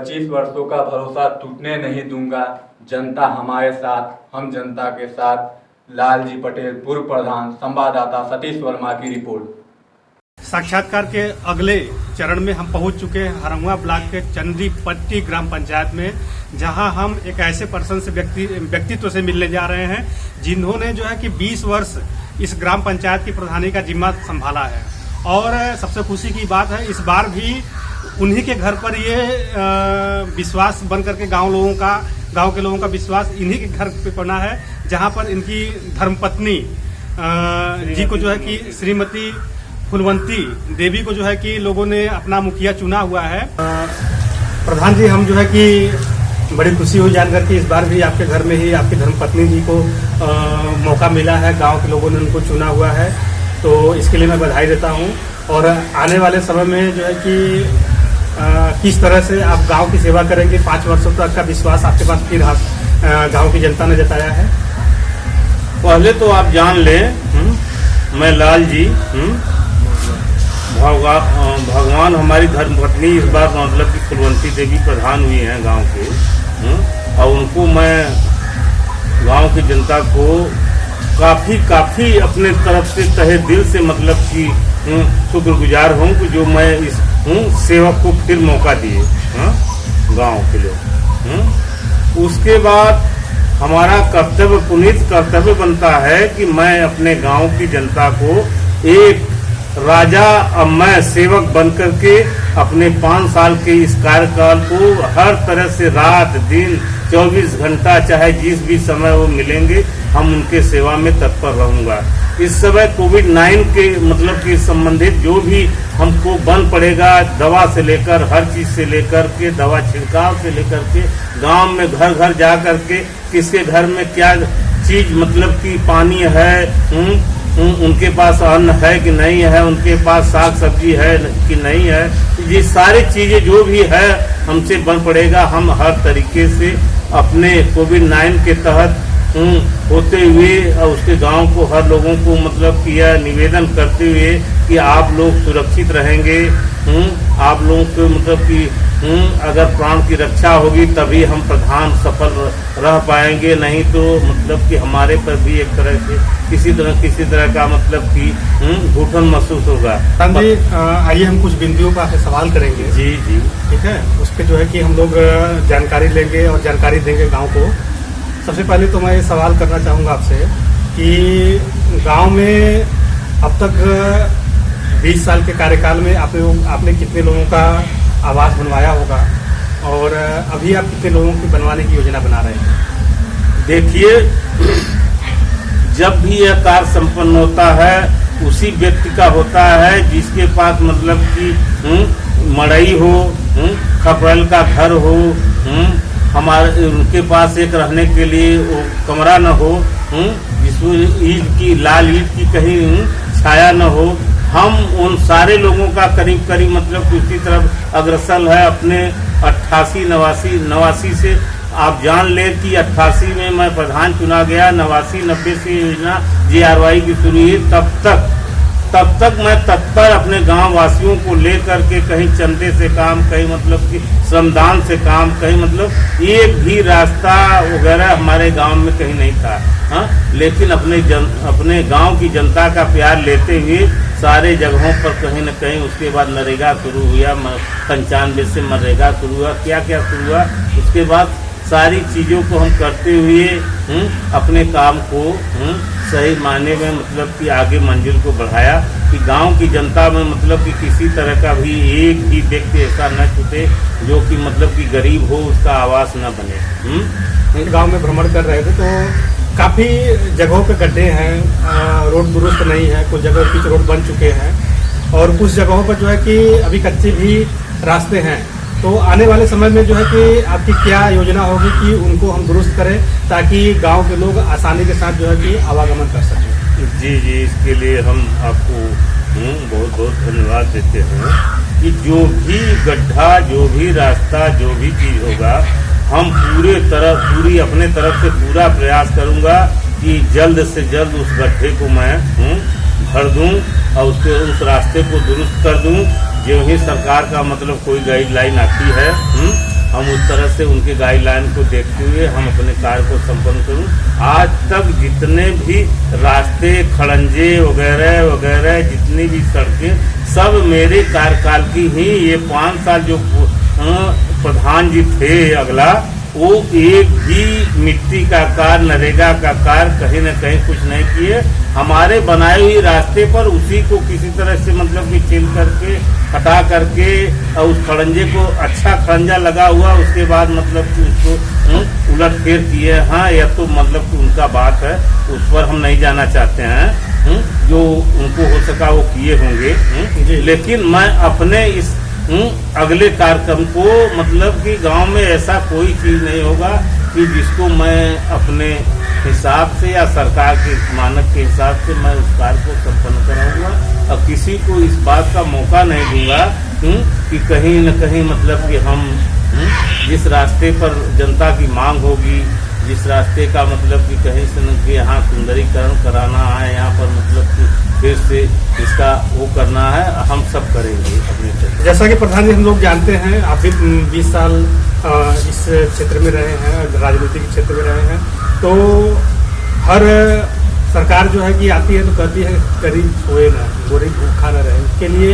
25 वर्षों का भरोसा टूटने नहीं दूंगा। जनता हमारे साथ, हम जनता के साथ। लालजी पटेल, पूर्व प्रधान। संवाददाता सतीश वर्मा की रिपोर्ट। साक्षात्कार के अगले चरण में हम पहुंच चुके हैं हरमुआ ब्लॉक के चंदीपट्टी ग्राम पंचायत में, जहां हम एक ऐसे पर्सन से व्यक्तित्व से मिलने जा रहे हैं जिन्होंने जो है कि 20 वर्ष इस ग्राम पंचायत की प्रधानी का जिम्मा संभाला है। और सबसे खुशी की बात है, इस बार भी उन्हीं के घर पर ये विश्वास बन करके गांव के लोगों का विश्वास इन्हीं के घर पे बना है, जहां पर इनकी धर्मपत्नी जी को जो है कि श्रीमती फुलवंती देवी को जो है कि लोगों ने अपना मुखिया चुना हुआ है। प्रधान जी, हम जो है कि बड़ी खुशी हुई जानकर कि इस बार भी आपके घर में ही आपकी धर्मपत्नी जी को मौका मिला है, गांव के लोगों ने उनको चुना हुआ है, तो इसके लिए मैं बधाई देता हूं। और आने वाले समय में जो है कि किस तरह से आप गांव की सेवा करेंगे, 5 वर्षों तक का विश्वास आपके पास फिर गांव की जनता ने जताया है। पहले तो आप जान लें, मैं लाल जी, भगवान हमारी धर्मपत्नी इस बार मतलब कि फुलवंती देवी प्रधान हुई हैं गांव के, और उनको मैं गांव की जनता को काफी अपने तरफ से तहे दिल से मतलब कि शुक्रगुजार हूँ कि जो मैं इस सेवक को फिर मौका दिए गांव के लोग। उसके बाद हमारा कर्तव्य, पुनीत कर्तव्य बनता है कि मैं अपने गांव की जनता को एक राजा अब मैं सेवक बनकर के अपने 5 साल के इस कार्यकाल को हर तरह से रात दिन 24 घंटा चाहे जिस भी समय वो मिलेंगे, हम उनके सेवा में तत्पर रहूंगा। इस समय कोविड-19 के मतलब कि संबंधित जो भी हमको बन पड़ेगा, दवा से लेकर हर चीज से लेकर के, दवा छिड़काव से लेकर के, गांव में घर घर जा करके किसके घर में क्या चीज मतलब कि पानी है, उनके पास अन्न है कि नहीं है, उनके पास साग सब्जी है कि नहीं है, ये सारी चीजें जो भी है हमसे बन पड़ेगा। हम हर तरीके से अपने कोविड-19 के तहत होते हुए उसके गांव को, हर लोगों को मतलब कि यह निवेदन करते हुए कि आप लोग सुरक्षित रहेंगे, आप लोगों को मतलब कि अगर प्राण की रक्षा होगी तभी हम प्रधान सफल रह पाएंगे, नहीं तो मतलब कि हमारे पर भी एक तरह से किसी तरह का मतलब कि घुटन महसूस होगा। जी, आइए हम कुछ बिंदुओं पर आपसे सवाल करेंगे। जी, ठीक है। उस पर जो है कि हम लोग जानकारी लेंगे और जानकारी देंगे गाँव को। सबसे पहले तो मैं ये सवाल करना चाहूँगा आपसे कि गांव में अब तक 20 साल के कार्यकाल में आपने कितने लोगों का आवास बनवाया होगा, और अभी आप कितने लोगों की बनवाने की योजना बना रहे हैं? देखिए, जब भी यह कार्य संपन्न होता है उसी व्यक्ति का होता है जिसके पास मतलब कि मड़ई हो, खपरल का घर हो, हमारे उनके पास एक रहने के लिए वो कमरा न हो, जिसमें ईद की लाल ईद की कहीं छाया न हो, हम उन सारे लोगों का करीब मतलब दूसरी तरफ अग्रसर है अपने 88-89 से। आप जान ले कि 88 में मैं प्रधान चुना गया, 89-90 से योजना JRY की शुरू हुई। तब तक मैं तत्पर अपने गांव वासियों को लेकर के कहीं चंदे से काम, कहीं मतलब कि श्रमदान से काम, कहीं मतलब एक भी रास्ता वगैरह हमारे गांव में कहीं नहीं था। लेकिन अपने गांव की जनता का प्यार लेते हुए सारे जगहों पर कहीं न कहीं उसके बाद नरेगा शुरू हुआ, 95 से मनरेगा शुरू हुआ, क्या शुरू हुआ। उसके बाद सारी चीज़ों को हम करते हुए अपने काम को सही मायने में मतलब कि आगे मंजिल को बढ़ाया कि गांव की जनता में मतलब कि किसी तरह का भी एक भी व्यक्ति ऐसा न छूटे जो कि मतलब कि गरीब हो, उसका आवास न बने। गांव में भ्रमण कर रहे थे तो काफ़ी जगहों पे गड्ढे हैं, रोड दुरुस्त नहीं है, कुछ जगह पिच रोड बन चुके हैं, और कुछ जगहों पर जो है कि अभी कच्चे भी रास्ते हैं। तो आने वाले समय में जो है कि आपकी क्या योजना होगी कि उनको हम दुरुस्त करें ताकि गांव के लोग आसानी के साथ जो है कि आवागमन कर सकें? जी, इसके लिए हम आपको बहुत धन्यवाद देते हैं कि जो भी गड्ढा, जो भी रास्ता, जो भी चीज़ होगा, हम पूरी अपने तरफ से पूरा प्रयास करूंगा कि जल्द से जल्द उस गड्ढे को मैं भर दूं और उस रास्ते को दुरुस्त कर दूं। जो ही सरकार का मतलब कोई गाइडलाइन आती है हम उस तरह से उनके गाइडलाइन को देखते हुए हम अपने कार्य को संपन्न करूं। आज तक जितने भी रास्ते, खड़ंजे वगैरह वगैरह, जितनी भी सड़कें, सब मेरे कार्यकाल की ही। ये 5 साल जो प्रधान जी थे अगला, वो एक भी मिट्टी का कार्य, नरेगा का कार्य कहीं न कहीं कुछ नहीं किए। हमारे बनाए हुए रास्ते पर उसी को किसी तरह से मतलब कि चिल करके, हटा करके, और उस खड़ंजे को अच्छा खड़ंजा लगा हुआ, उसके बाद मतलब कि उसको उलट फेर किए। हाँ, यह तो मतलब कि उनका बात है, उस पर हम नहीं जाना चाहते हैं। जो उनको हो सका वो किए होंगे, लेकिन मैं अपने इस अगले कार्यक्रम को मतलब कि गांव में ऐसा कोई चीज नहीं होगा कि जिसको मैं अपने हिसाब से या सरकार के मानक के हिसाब से मैं उस कार्य को संपन्न कराऊंगा, और किसी को इस बात का मौका नहीं दूंगा कि कहीं न कहीं मतलब कि हम जिस रास्ते पर जनता की मांग होगी, जिस रास्ते का मतलब कि कहीं से न कि यहाँ सुंदरीकरण कराना है, यहाँ पर मतलब कि फिर से इसका वो करना है, हम सब करेंगे अपने क्षेत्र। जैसा कि प्रधान जी हम लोग जानते हैं, आप भी 20 साल इस क्षेत्र में रहे हैं, राजनीतिक क्षेत्र में रहे हैं, तो हर सरकार जो है कि आती है तो कहती है गरीब सोए ना, गरीब भूखा न रहे। उसके लिए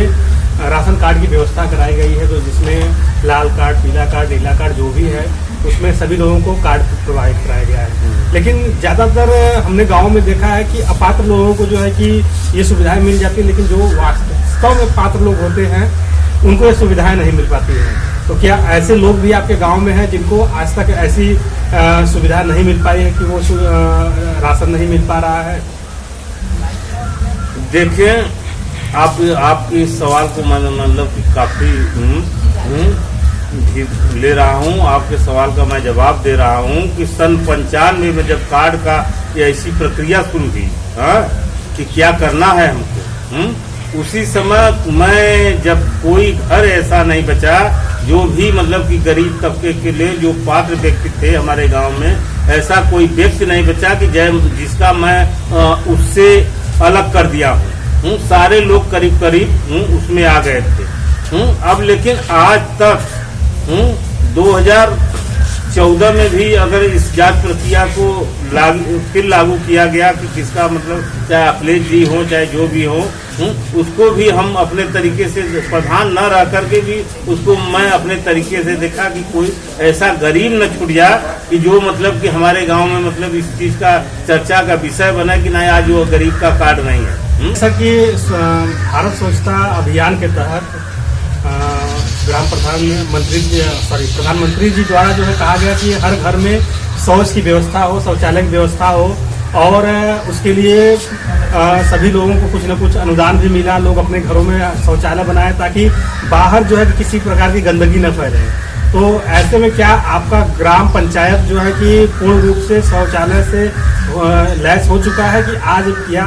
राशन कार्ड की व्यवस्था कराई गई है, तो जिसमें लाल कार्ड, पीला कार्ड, नीला कार्ड जो भी है, उसमें सभी लोगों को कार्ड प्रोवाइड कराया गया है। लेकिन ज़्यादातर हमने गांव में देखा है कि अपात्र लोगों को जो है कि ये सुविधाएं मिल जाती है, लेकिन जो वास्तव में पात्र लोग होते हैं उनको ये सुविधाएं नहीं मिल पाती हैं। तो क्या ऐसे लोग भी आपके गांव में हैं जिनको आज तक ऐसी सुविधा नहीं मिल पाई है कि वो राशन नहीं मिल पा रहा है? देखिए, आपके इस सवाल को मैं मतलब कि काफ़ी ले रहा हूँ। आपके सवाल का मैं जवाब दे रहा हूँ कि सन 95 में जब कार्ड का ऐसी प्रक्रिया शुरू हुई, कि क्या करना है हमको, उसी समय मैं जब कोई घर ऐसा नहीं बचा जो भी मतलब कि गरीब तबके के लिए जो पात्र व्यक्ति थे हमारे गांव में, ऐसा कोई व्यक्ति नहीं बचा कि जिसका मैं उससे अलग कर दिया हूँ। सारे लोग करीब करीब उसमें आ गए थे। अब लेकिन आज तक 2014 में भी अगर इस जांच प्रक्रिया को फिर लागू किया गया कि किसका मतलब चाहे अखिलेश जी हो चाहे जो भी हो, उसको भी हम अपने तरीके से, प्रधान न रह करके भी उसको मैं अपने तरीके से देखा कि कोई ऐसा गरीब न छूट जाए कि जो मतलब कि हमारे गांव में मतलब इस चीज का चर्चा का विषय बना कि नहीं आज वो गरीब का कार्ड नहीं है। जैसा कि भारत स्वच्छता अभियान के तहत प्रधानमंत्री जी द्वारा जो है कहा गया कि हर घर में शौच की व्यवस्था हो, शौचालय की व्यवस्था हो, और उसके लिए सभी लोगों को कुछ न कुछ अनुदान भी मिला। लोग अपने घरों में शौचालय बनाए ताकि बाहर जो है कि किसी प्रकार की गंदगी न फैले। तो ऐसे में क्या आपका ग्राम पंचायत जो है कि पूर्ण रूप से शौचालय से लैस हो चुका है कि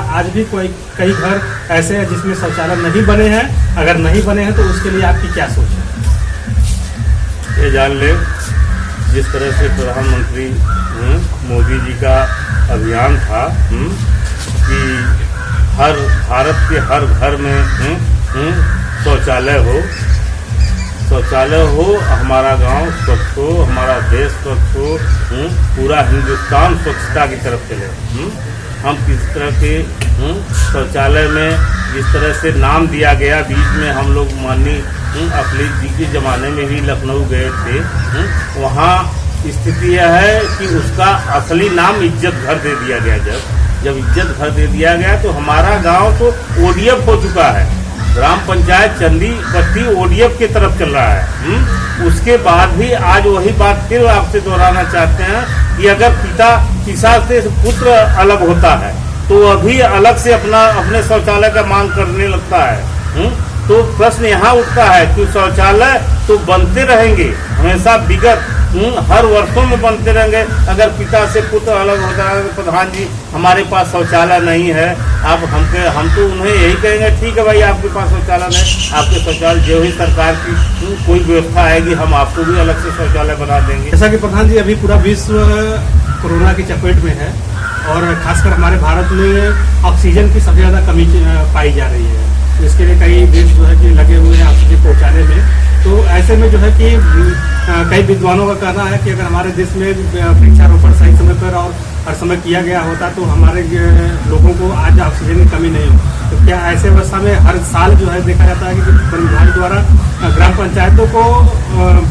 आज भी कई घर ऐसे हैं जिसमें शौचालय नहीं बने हैं? अगर नहीं बने हैं तो उसके लिए आपकी क्या सोच है? ये जान ले, जिस तरह से प्रधानमंत्री मोदी जी का अभियान था कि हर भारत के हर घर में शौचालय हो, हमारा गांव स्वच्छ हो, हमारा देश स्वच्छ हो, पूरा हिंदुस्तान स्वच्छता की तरफ चले। हम किस तरह के शौचालय में जिस तरह से नाम दिया गया, बीच में हम लोग माननीय अखिलेश जी के ज़माने में भी लखनऊ गए थे, वहाँ स्थिति यह है कि उसका असली नाम इज्जत घर दे दिया गया। जब इज्जत घर दे दिया गया तो हमारा गांव तो ODF हो चुका है, ग्राम पंचायत चंदी पट्टी ODF की तरफ चल रहा है। उसके बाद भी आज वही बात फिर आपसे दोहराना चाहते हैं कि अगर पिता से पुत्र अलग होता है तो अभी अलग से अपने शौचालय का मांग करने लगता है। तो प्रश्न यहाँ उठता है कि शौचालय तो बनते रहेंगे हमेशा, विगत हर वर्षों में बनते रहेंगे। अगर पिता से पुत्र अलग होता है, प्रधान जी हमारे पास शौचालय नहीं है, हम तो उन्हें यही कहेंगे ठीक है भाई आपके पास शौचालय नहीं, आपके शौचालय जो ही सरकार की कोई व्यवस्था आएगी हम आपको भी अलग से शौचालय बना देंगे। जैसा कि प्रधान जी अभी पूरा विश्व कोरोना की चपेट में है और खासकर हमारे भारत में ऑक्सीजन की सबसे ज़्यादा कमी पाई जा रही है। इसके लिए कई देश जो है कि लगे हुए हैं ऑक्सीजन पहुँचाने में। तो ऐसे में जो है कि कई विद्वानों का कहना है कि अगर हमारे देश में वृक्षारोपण सही समय पर और हर समय किया गया होता तो हमारे लोगों को आज ऑक्सीजन की कमी नहीं हो। तो क्या ऐसे अवस्था में हर साल जो है देखा जाता है कि वन विभाग द्वारा ग्राम पंचायतों को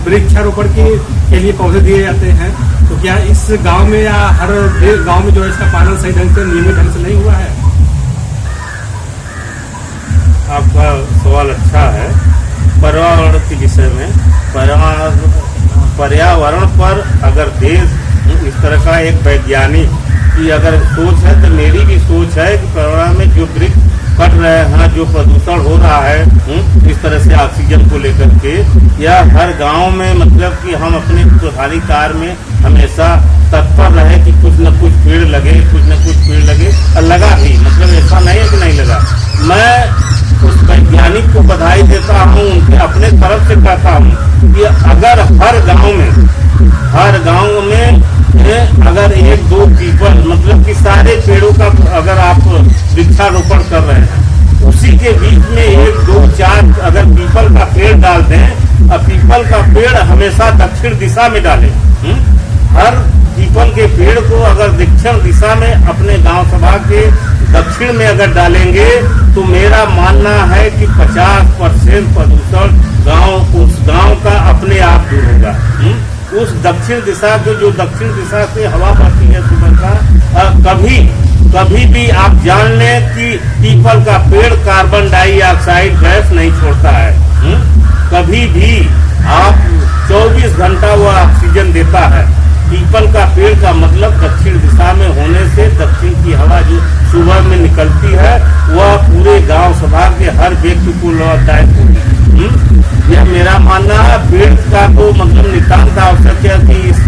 वृक्षारोपण के लिए पौधे दिए जाते हैं, तो क्या इस गांव में या हर गांव में जो है इसका पालन सही ढंग से नियमित ढंग से नहीं हुआ है? आपका सवाल अच्छा है। पर्यावरण के विषय में पर्यावरण पर अगर देश इस तरह का एक वैज्ञानिक की अगर सोच है, तो मेरी भी सोच है कि पर्यावरण में जो वृक्ष कट रहे हैं, जो प्रदूषण हो रहा है इस तरह से ऑक्सीजन को लेकर के, या हर गांव में मतलब कि हम अपने प्रधानी कार्य में हमेशा तत्पर रहे कि कुछ न कुछ पेड़ लगे, कुछ न कुछ पेड़ लगे, और लगा भी, मतलब ऐसा नहीं है कि नहीं लगा। मैं उस वैज्ञानिक को बधाई देता हूँ, उनके अपने तरफ से कहता हूँ कि अगर हर गांव में अगर एक दो पीपल, मतलब कि सारे पेड़ों का अगर आप वृक्षारोपण कर रहे हैं, उसी के बीच में एक दो चार अगर पीपल का पेड़ डाल दें, और पीपल का पेड़ हमेशा दक्षिण दिशा में डालें। हर पीपल के पेड़ को अगर दक्षिण दिशा में अपने गांव सभा के दक्षिण में अगर डालेंगे, तो मेरा मानना है कि 50% प्रदूषण उस गांव का अपने आप दूर होगा। उस दक्षिण दिशा के, जो दक्षिण दिशा से हवा बहती है सुबह का, कभी भी आप जान लें कि पीपल का पेड़ कार्बन डाइऑक्साइड गैस नहीं छोड़ता है। कभी भी आप 24 घंटा वह ऑक्सीजन देता है। पीपल का पेड़ का मतलब दक्षिण दिशा में होने से दक्षिण की हवा जो सुबह में निकलती है, वह पूरे गांव सभा के हर व्यक्ति को लाभदायक होगी। यह मेरा मानना है। पेड़ का तो मतलब नितांत आवश्यक है कि इस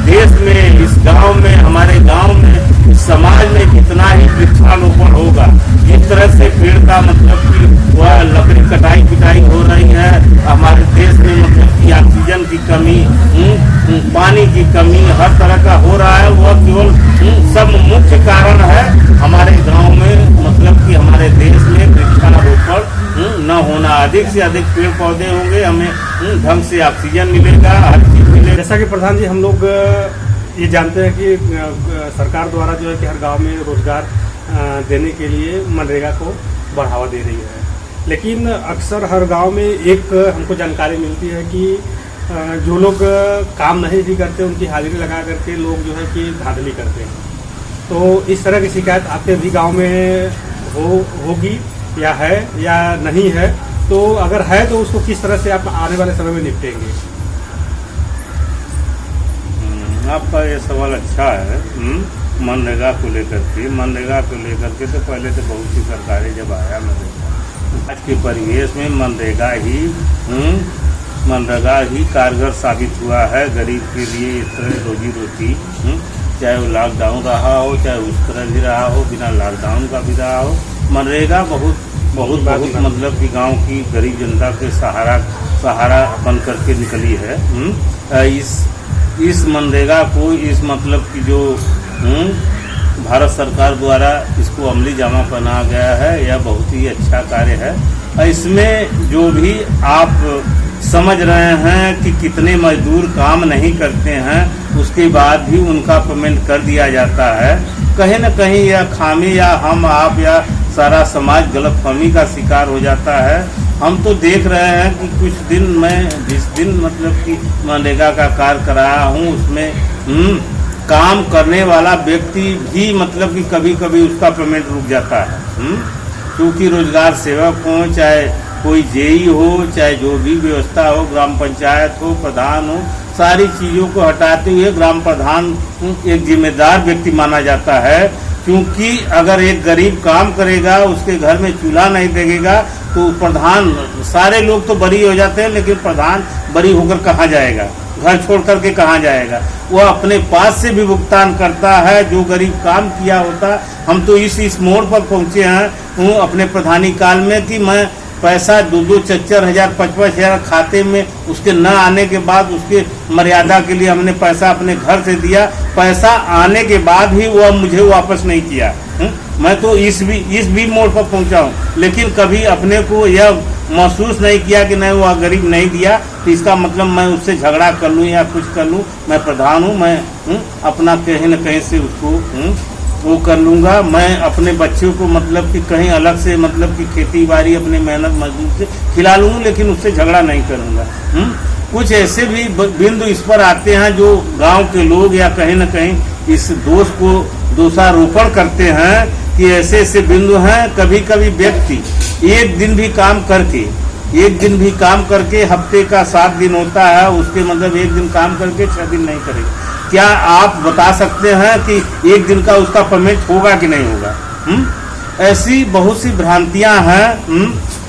देश में, इस गांव में, हमारे गांव में, इस समाज में जितना ही वृक्षारोपण होगा, जिस तरह से पेड़ का मतलब कि वह लकड़ी कटाई पिटाई हो रही है हमारे देश में, मतलब कि ऑक्सीजन की कमी, पानी की कमी हर तरह का हो रहा है, वह केवल सब मुख्य कारण है हमारे गांव में, मतलब कि हमारे देश में वृक्षारोपण न होना। अधिक से अधिक पेड़ पौधे होंगे, हमें ढंग से ऑक्सीजन मिलेगा, हर चीज मिलेगा। जैसा कि प्रधान जी, हम लोग ये जानते हैं कि सरकार द्वारा जो है कि हर गांव में रोजगार देने के लिए मनरेगा को बढ़ावा दे रही है, लेकिन अक्सर हर गांव में एक हमको जानकारी मिलती है कि जो लोग काम नहीं भी करते, उनकी हाजिरी लगा करके लोग जो है कि धांधली करते हैं। तो इस तरह की शिकायत आपके भी गांव में होगी या है या नहीं है? तो अगर है तो उसको किस तरह से आप आने वाले समय में निपटेंगे? आपका ये सवाल अच्छा है। मनरेगा को लेकर के तो पहले तो बहुत सी सरकारें जब आया मनरेगा, आज के परिवेश में मनरेगा ही कारगर साबित हुआ है गरीब के लिए। इस तरह रोजी रोटी, चाहे वो लॉकडाउन रहा हो, चाहे उस तरह भी रहा हो, बिना लॉकडाउन का भी रहा हो, मनरेगा बहुत मतलब कि गांव की गरीब जनता के सहारा बन करके निकली है। इस मनरेगा को, इस मतलब कि जो भारत सरकार द्वारा इसको अमली जामा पहनाया गया है, यह बहुत ही अच्छा कार्य है। इसमें जो भी आप समझ रहे हैं कि कितने मजदूर काम नहीं करते हैं, उसके बाद भी उनका पेमेंट कर दिया जाता है। कहीं न कहीं यह खामी या हम आप या सारा समाज गलतफहमी का शिकार हो जाता है। हम तो देख रहे हैं कि कुछ दिन मैं जिस दिन मतलब कि मनरेगा का कार्य कराया हूँ, उसमें काम करने वाला व्यक्ति भी मतलब कि कभी कभी उसका पेमेंट रुक जाता है। क्योंकि रोजगार सेवक हो, चाहे कोई जेई हो, चाहे जो भी व्यवस्था हो, ग्राम पंचायत हो, प्रधान हो, सारी चीज़ों को हटाते हुए ग्राम प्रधान एक जिम्मेदार व्यक्ति माना जाता है। क्योंकि अगर एक गरीब काम करेगा, उसके घर में चूल्हा नहीं देगा, तो प्रधान, सारे लोग तो बरी हो जाते हैं, लेकिन प्रधान बरी होकर कहाँ जाएगा, घर छोड़ करके कहाँ जाएगा? वह अपने पास से भी भुगतान करता है जो गरीब काम किया होता। हम तो इस मोड़ पर पहुँचे हैं अपने प्रधानी काल में कि मैं पैसा 2-2, 4-4 हज़ार, 5-5 हज़ार खाते में उसके न आने के बाद उसके मर्यादा के लिए हमने पैसा अपने घर से दिया। पैसा आने के बाद भी वह मुझे वापस नहीं किया। मैं तो इस भी मोड़ पर पहुंचा हूं, लेकिन कभी अपने को यह महसूस नहीं किया कि नहीं वो गरीब नहीं दिया तो इसका मतलब मैं उससे झगड़ा कर लूँ या कुछ कर लूँ। मैं प्रधान हूँ, मैं अपना कहीं न कहीं से उसको वो कर लूँगा। मैं अपने बच्चों को मतलब कि कहीं अलग से मतलब कि खेती बाड़ी अपने मेहनत मजदूर से खिला लूँगा, लेकिन उससे झगड़ा नहीं करूँगा। कुछ ऐसे भी बिंदु इस पर आते हैं जो गांव के लोग या कहीं न कहीं इस दोष को दोषारोपण करते हैं कि ऐसे ऐसे बिंदु हैं। कभी कभी व्यक्ति एक दिन भी काम करके हफ्ते का 7 दिन होता है, उसके मतलब एक दिन काम करके 6 दिन नहीं करेगा। क्या आप बता सकते हैं कि एक दिन का उसका पेमेंट होगा कि नहीं होगा? ऐसी बहुत सी भ्रांतियां हैं।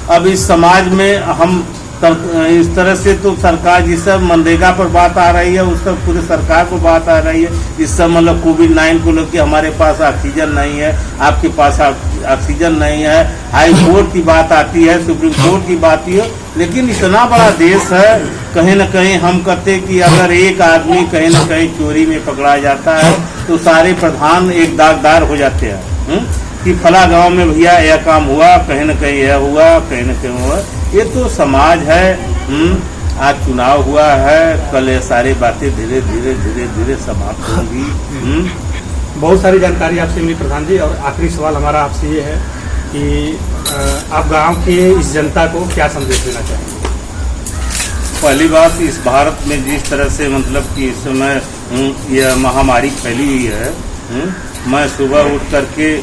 अब इस समाज में हम इस तरह से तो सरकार जिस सब मनरेगा पर बात आ रही है उस सब पूरे सरकार पर बात आ रही है। इस सब मतलब कोविड-19 को लेकर हमारे पास ऑक्सीजन नहीं है, आपके पास ऑक्सीजन नहीं है, हाई कोर्ट की बात आती है, सुप्रीम कोर्ट की बात है। लेकिन इतना बड़ा देश है, कहीं न कहीं हम कहते कि अगर एक आदमी कहीं न कहीं चोरी में पकड़ा जाता है तो सारे प्रधान एक दागदार हो जाते हैं कि फला गांव में भैया यह काम हुआ, कहीं न कहीं यह हुआ, कहीं न कहीं हुआ। ये तो समाज है। आज चुनाव हुआ है, कल ये सारी बातें धीरे धीरे समाप्त होंगी। बहुत सारी जानकारी आपसे मिली प्रधान जी, और आखिरी सवाल हमारा आपसे ये है कि आप गांव के इस जनता को क्या संदेश देना चाहेंगे? पहली बात, इस भारत में जिस तरह से मतलब कि इस समय यह महामारी फैली हुई है, मैं सुबह उठ करके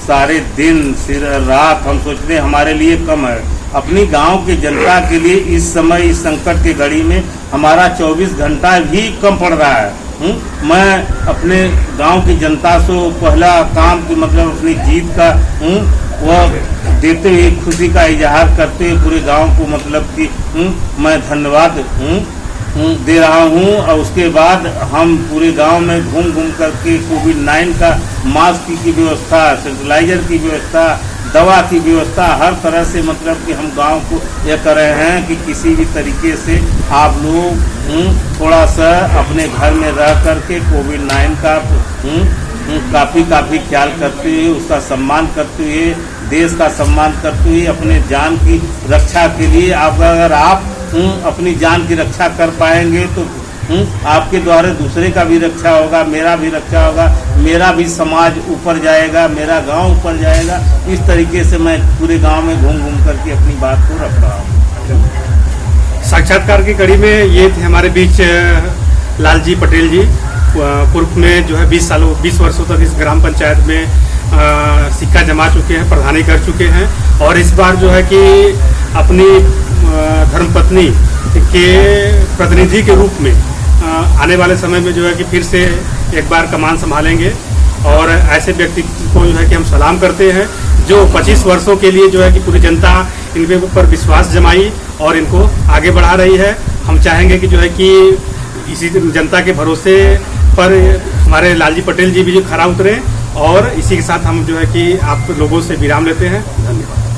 सारे दिन सिर रात हम सोचते हैं हमारे लिए कम है। अपनी गांव की जनता के लिए इस समय इस संकट की घड़ी में हमारा 24 घंटा भी कम पड़ रहा है। मैं अपने गांव की जनता से पहला काम की मतलब अपनी जीत का वह देते हुए खुशी का इजहार करते हुए पूरे गांव को मतलब कि मैं धन्यवाद दे रहा हूं। और उसके बाद हम पूरे गांव में घूम करके कोविड-19 का मास्क की व्यवस्था, सैनिटाइजर की व्यवस्था, दवा की व्यवस्था, हर तरह से मतलब कि हम गांव को यह कर रहे हैं कि किसी भी तरीके से आप लोग थोड़ा सा अपने घर में रह करके कोविड-19 का काफ़ी ख्याल करते हुए, उसका सम्मान करते हुए, देश का सम्मान करते हुए अपने जान की रक्षा के लिए अगर आप अपनी जान की रक्षा कर पाएंगे तो आपके द्वारा दूसरे का भी रक्षा होगा, मेरा भी रक्षा होगा, मेरा भी समाज ऊपर जाएगा, मेरा गांव ऊपर जाएगा। इस तरीके से मैं पूरे गांव में घूम करके अपनी बात को रख रहा हूँ। साक्षात्कार की कड़ी में ये थे हमारे बीच लालजी पटेल जी। पूर्व में जो है 20 वर्षों तक इस ग्राम पंचायत में सिक्का जमा चुके हैं, प्रधानी कर चुके हैं, और इस बार जो है कि अपनी धर्मपत्नी के प्रतिनिधि के रूप में आने वाले समय में जो है कि फिर से एक बार कमान संभालेंगे। और ऐसे व्यक्ति को जो है कि हम सलाम करते हैं जो 25 वर्षों के लिए जो है कि पूरी जनता इनके ऊपर विश्वास जमाई और इनको आगे बढ़ा रही है। हम चाहेंगे कि जो है कि इसी जनता के भरोसे पर हमारे लालजी पटेल जी भी जो खरा उतरे, और इसी के साथ हम जो है कि आप लोगों से विराम लेते हैं। धन्यवाद।